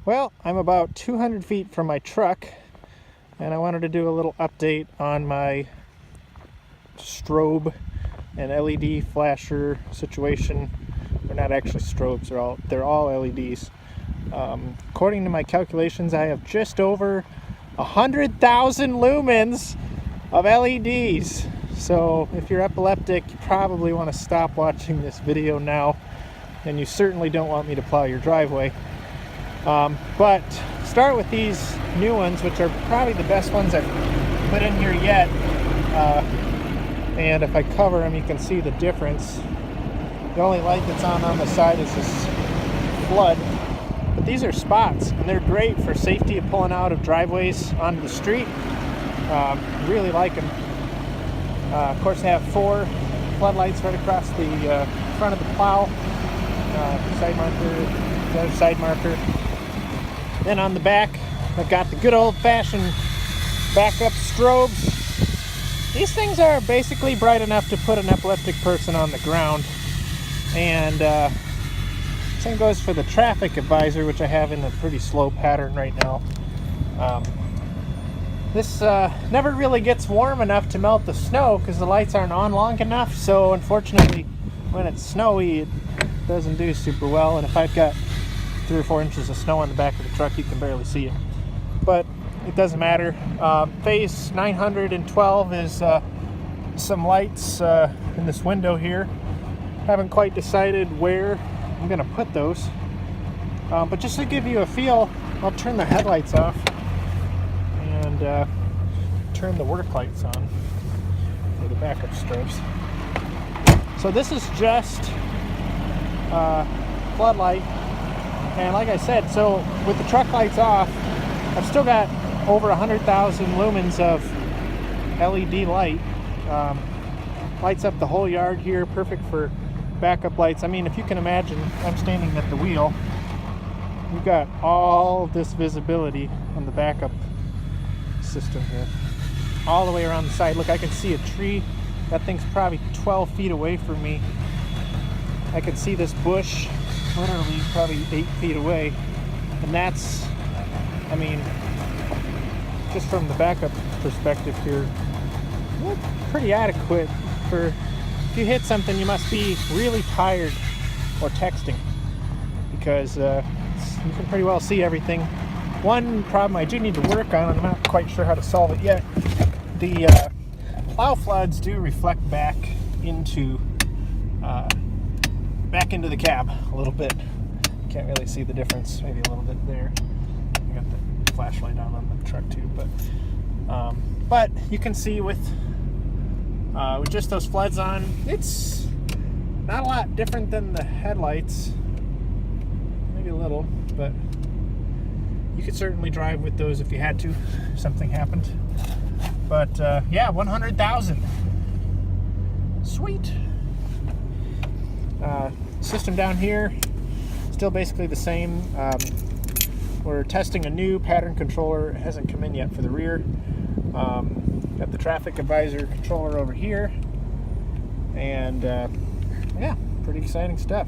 Well, I'm about 200 feet from my truck, and I wanted to do a little update on my strobe and LED flasher situation. They're not actually strobes, they're all LEDs. According to my calculations, I have just over 100,000 lumens of LEDs. So if you're epileptic, you probably want to stop watching this video now, and you certainly don't want me to plow your driveway. But start with these new ones, which are probably the best ones I've put in here yet. And if I cover them, you can see the difference. The only light that's on the side is this flood. But these are spots, and they're great for safety of pulling out of driveways onto the street. Really like them. Of course, they have 4 floodlights right across the front of the plow. Side marker, the other side marker. Then on the back, I've got the good old-fashioned backup strobes. These things are basically bright enough to put an epileptic person on the ground. And same goes for the traffic advisor, which I have in a pretty slow pattern right now. This never really gets warm enough to melt the snow because the lights aren't on long enough. So unfortunately, when it's snowy, it doesn't do super well. And if I've got 3 or 4 inches of snow on the back of the truck, you can barely see it. But it doesn't matter. Phase 912 is some lights in this window here. Haven't quite decided where I'm going to put those. But just to give you a feel, I'll turn the headlights off and turn the work lights on for the backup strobes. So this is just floodlight. And like I said, so with the truck lights off, I've still got over 100,000 lumens of LED light. Lights up the whole yard here, perfect for backup lights. I mean, if you can imagine, I'm standing at the wheel. We've got all this visibility on the backup system here. All the way around the side. Look, I can see a tree. That thing's probably 12 feet away from me. I can see this bush literally probably 8 feet away, and that's, I mean, just from the backup perspective here, pretty adequate for, if you hit something, you must be really tired or texting, because you can pretty well see everything. One problem I do need to work on, and I'm not quite sure how to solve it yet, the plow floods do reflect back into the cab a little bit. Can't really see the difference, maybe a little bit there. I got the flashlight on the truck too, but you can see with just those floods on, it's not a lot different than the headlights, maybe a little, but you could certainly drive with those if you had to, if something happened. But yeah, 100,000. Sweet. System down here, still basically the same. We're testing a new pattern controller. It hasn't come in yet for the rear. Got the traffic advisor controller over here. And yeah, pretty exciting stuff.